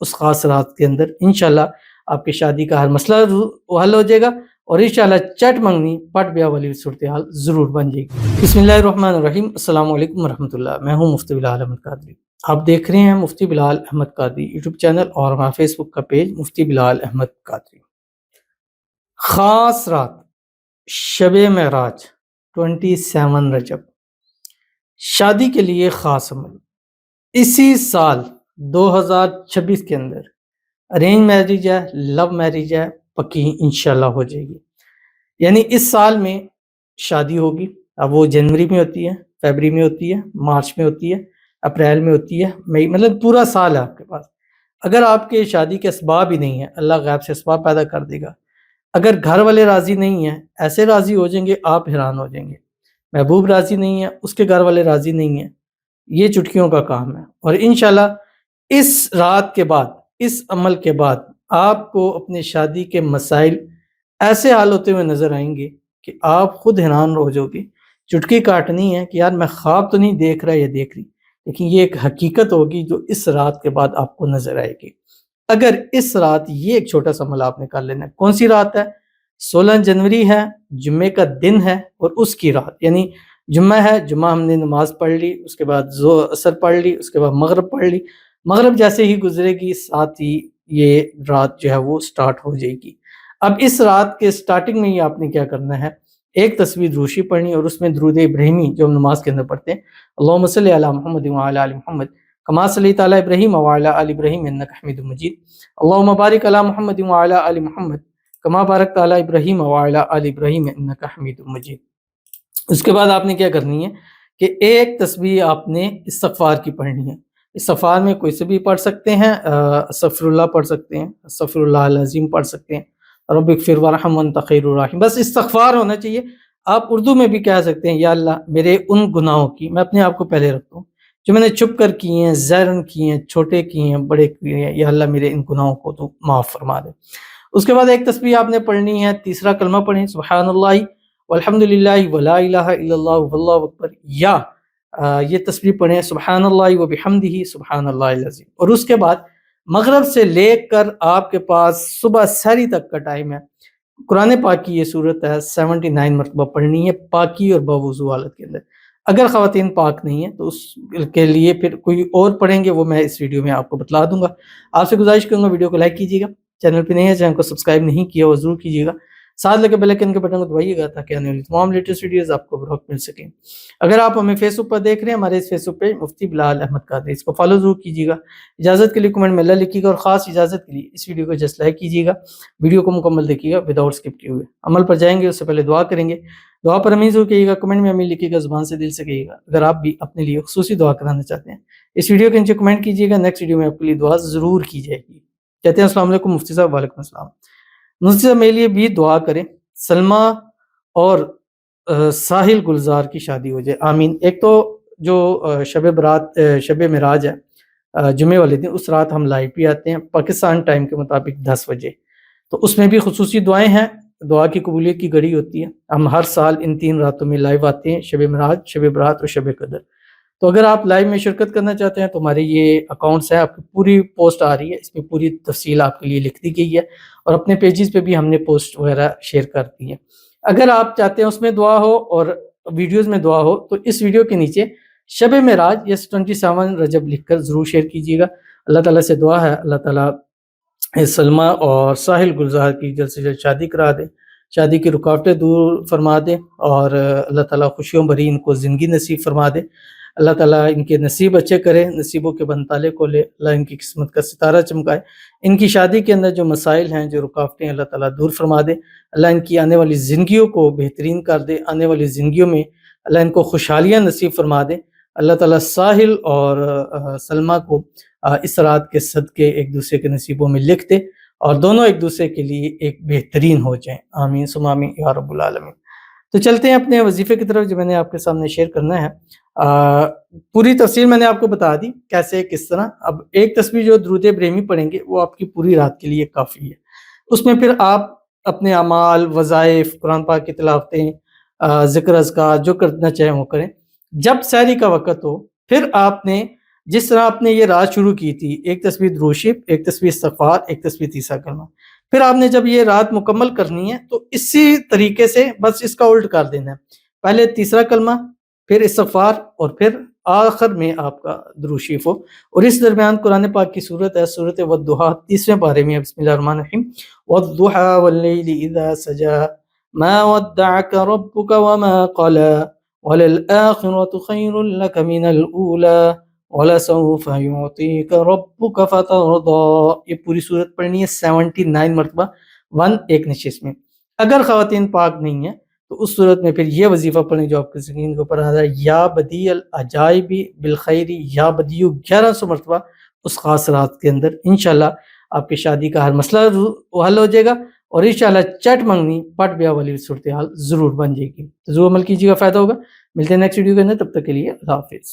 اس خاص رات کے اندر انشاءاللہ آپ کی شادی کا ہر مسئلہ حل ہو جائے گا اور انشاءاللہ چٹ منگنی پٹ بیاہ والی صورتحال ضرور بن جائے گی۔ بسم اللہ الرحمن الرحیم۔ السلام علیکم ورحمۃ اللہ۔ میں ہوں مفتی بلال احمد قادری۔ آپ دیکھ رہے ہیں مفتی بلال احمد قادری یوٹیوب چینل اور ہمارا فیس بک کا پیج مفتی بلال احمد قادری۔ خاص رات شب معراج 27 رجب، شادی کے لیے خاص عمل۔ اسی سال 2026 کے اندر ارینج میرج ہے، لو میرج ہے، پکی انشاءاللہ ہو جائے گی۔ یعنی اس سال میں شادی ہوگی، اب وہ جنوری میں ہوتی ہے، فیبری میں ہوتی ہے، مارچ میں ہوتی ہے، اپریل میں ہوتی ہے، مئی، مطلب پورا سال ہے آپ کے پاس۔ اگر آپ کے شادی کے اسباب ہی نہیں ہیں، اللہ غیب سے اسباب پیدا کر دے گا۔ اگر گھر والے راضی نہیں ہیں، ایسے راضی ہو جائیں گے آپ حیران ہو جائیں گے۔ محبوب راضی نہیں ہے، اس کے گھر والے راضی نہیں ہیں، یہ چٹکیوں کا کام ہے۔ اور انشاءاللہ اس رات کے بعد، اس عمل کے بعد آپ کو اپنے شادی کے مسائل ایسے حل ہوتے ہوئے نظر آئیں گے کہ آپ خود حیران ہو جاؤ گے۔ چٹکی کاٹنی ہے کہ یار میں خواب تو نہیں دیکھ رہا یا دیکھ رہی، لیکن یہ ایک حقیقت ہوگی جو اس رات کے بعد آپ کو نظر آئے گی۔ اگر اس رات یہ ایک چھوٹا سا عمل آپ نے کر لینا ہے۔ کون سی رات ہے؟ 16 جنوری ہے، جمعے کا دن ہے، اور اس کی رات یعنی جمعہ ہے، جمعہ ہم نے نماز پڑھ لی، اس کے بعد عصر پڑھ لی، اس کے بعد مغرب پڑھ لی، مغرب جیسے ہی گزرے گی ساتھ ہی یہ رات جو ہے وہ سٹارٹ ہو جائے گی۔ اب اس رات کے سٹارٹنگ میں ہی آپ نے کیا کرنا ہے، ایک تصویر دروشی پڑھنی اور اس میں درود ابراہیمی جو ہم نماز کے اندر پڑھتے ہیں، اللہم صلی علی محمد وعلی آل محمد کما صلیت علی ابراہیم وعلی آل ابراہیم انک حمید مجید، اللہم بارک علی محمد وعلی آل محمد کما بارکت علی ابراہیم وعلی آل ابراہیم انک حمید مجید۔ اس کے بعد آپ نے کیا کرنی ہے کہ ایک تسبیح آپ نے استغفار کی پڑھنی ہے۔ استغفار میں کوئی سے بھی پڑھ سکتے ہیں، استغفر اللہ پڑھ سکتے ہیں، استغفر اللہ العظیم پڑھ سکتے ہیں، رب اغفر وارحم وانت خیر الراحمین، بس استغفار ہونا چاہیے۔ آپ اردو میں بھی کہہ سکتے ہیں، یا اللہ میرے ان گناہوں کی، میں اپنے آپ کو پہلے رکھتا ہوں جو میں نے چھپ کر کیے ہیں، ظاہراً کیے ہیں، چھوٹے کیے ہیں، بڑے کیے ہیں، یا اللہ میرے ان گناہوں کو تو معاف فرما دے۔ اس کے بعد ایک تسبیح آپ نے پڑھنی ہے، تیسرا کلمہ پڑھیں، سبحان اللہ والحمد للہ ولا الہ الا اللہ واللہ اکبر، یا یہ تسبیح پڑھیں سبحان اللہ وبحمدہ سبحان اللہ العظیم۔ اور اس کے بعد مغرب سے لے کر آپ کے پاس صبح سحری تک کا ٹائم ہے، قرآن پاک کی یہ صورت ہے 79 مرتبہ پڑھنی ہے، پاکی اور باوضو حالت کے اندر۔ اگر خواتین پاک نہیں ہیں تو اس کے لیے پھر کوئی اور پڑھیں گے، وہ میں اس ویڈیو میں آپ کو بتلا دوں گا۔ آپ سے گزارش کروں گا ویڈیو کو لائک کیجیے گا، چینل پہ نہیں ہے چینل کو سبسکرائب نہیں کیا وہ ضرور کیجیے گا، ساتھ لگے بیل آئیکن کے بٹن کو دبائیے گا تاکہ آنے والی تمام لیٹسٹ ویڈیوز آپ کو بروقت مل سکیں۔ اگر آپ ہمیں فیس بک پر دیکھ رہے ہیں، ہمارے اس فیس بک پیج مفتی بلال احمد قادری، اس کو فالو ضرور کیجیے گا۔ اجازت کے لیے کمنٹ میں اللہ لکھیے گا، اور خاص اجازت کے لیے اس ویڈیو کو جسٹ لائک کیجیے گا، ویڈیو کو مکمل دیکھیے گا وداؤٹ اسکپ کیے ہوئے۔ عمل پر جائیں گے اس سے پہلے دعا کریں گے، دعا پر امین ضرور کیجیے گا، کمنٹ میں امین لکھیے گا، زبان سے دل سے کہیے گا۔ اگر آپ بھی اپنے لیے خصوصی دعا کرانا چاہتے ہیں اس ویڈیو کے نیچے کمنٹ کیجیے گا، نیکسٹ ویڈیو میں آپ کے لیے دعا ضرور کی جائے گی۔ کہتے ہیں السلام علیکم مفتی صاحب۔ وعلیکم السلام۔ مفتی صاحب میرے لیے بھی دعا کریں، سلمہ اور ساحل گلزار کی شادی ہو جائے، آمین۔ ایک تو جو شب معراج ہے جمعے والے دن، اس رات ہم لائیو بھی آتے ہیں پاکستان ٹائم کے مطابق 10 بجے، تو اس میں بھی خصوصی دعائیں ہیں، دعا کی قبولیت کی گھڑی ہوتی ہے۔ ہم ہر سال ان 3 راتوں میں لائیو آتے ہیں، شب معراج، شب برات اور شب قدر۔ تو اگر آپ لائیو میں شرکت کرنا چاہتے ہیں تو ہمارے یہ اکاؤنٹس ہیں، آپ کی پوری پوسٹ آ رہی ہے، اس میں پوری تفصیل آپ کے لیے لکھ دی گئی ہے، اور اپنے پیجز پہ بھی ہم نے پوسٹ وغیرہ شیئر کر دی ہے۔ اگر آپ چاہتے ہیں اس میں دعا ہو اور ویڈیوز میں دعا ہو تو اس ویڈیو کے نیچے شب معراج یس 27 رجب لکھ کر ضرور شیئر کیجیے گا۔ اللہ تعالیٰ سے دعا ہے اللہ تعالیٰ سلمہ اور ساحل گلزار کی جلد سے جلد شادی کرا دے، شادی کی رکاوٹیں دور فرما دے، اور اللہ تعالیٰ خوشیوں بھری ان کو زندگی نصیب فرما دے۔ اللہ تعالیٰ ان کے نصیب اچھے کرے، نصیبوں کے بند تالے کھولے، اللہ ان کی قسمت کا ستارہ چمکائے، ان کی شادی کے اندر جو مسائل ہیں، جو رکاوٹیں، اللہ تعالیٰ دور فرما دے، اللہ ان کی آنے والی زندگیوں کو بہترین کر دے، آنے والی زندگیوں میں اللہ ان کو خوشحالیاں نصیب فرما دے۔ اللہ تعالیٰ ساحل اور سلمہ کو اس رات کے صدقے ایک دوسرے کے نصیبوں میں لکھ دے، اور دونوں ایک دوسرے کے لیے ایک بہترین ہو جائیں، آمین ثم آمین یا رب العالمین۔ تو چلتے ہیں اپنے وظیفے کی طرف جو میں نے آپ کے سامنے شیئر کرنا ہے۔ پوری تفصیل میں نے آپ کو بتا دی کیسے کس طرح۔ اب ایک تسبیح جو درود ابراہیمی پڑھیں گے وہ آپ کی پوری رات کے لیے کافی ہے، اس میں پھر آپ اپنے اعمال، وظائف، قرآن پاک کی تلاوتیں، ذکر اذکار جو کرنا چاہیں وہ کریں۔ جب سحری کا وقت ہو پھر آپ نے جس طرح آپ نے یہ رات شروع کی تھی، ایک تسبیح درود شریف، ایک تسبیح استغفار، ایک تسبیح تیسرا کلمہ، پھر آپ نے جب یہ رات مکمل کرنی ہے تو اسی طریقے سے بس اس کا الٹ کر دینا ہے، پہلے تیسرا کلمہ، پھر استغفار، اور پھر آخر میں آپ کا درود شریف ہو۔ اور اس درمیان قرآن پاک کی صورت ہے سورۃ والضحیٰ، 30ویں پارے میں، بسم اللہ الرحمن الرحیم، والضحیٰ واللیل اذا سجا ما ودعك ربك وما قلى وللآخرة خير لك من الأولى وَلَسَوْفَ يُعْطِيكَ رَبُّكَ فَتَرْضَىٰ۔ یہ پوری صورت پڑھنی ہے 79 مرتبہ، 1 ایک نشست میں۔ اگر خواتین پاک نہیں ہیں تو اس صورت میں پھر یہ وظیفہ پڑھیں جو آپ کی اسکرین کے اوپر آ رہا ہے، یا بدیع العجائب بالخیر یا بدیع، 1100 مرتبہ اس خاص رات کے اندر۔ انشاءاللہ آپ کی شادی کا ہر مسئلہ حل ہو جائے گا، اور انشاءاللہ چٹ منگنی پٹ بیاہ والی صورتحال ضرور بن جائے گی۔ تو ضرور عمل کیجیے گا، فائدہ ہوگا۔ ملتے ہیں نیکسٹ ویڈیو کے اندر، تب تک کے لیے اللہ حافظ۔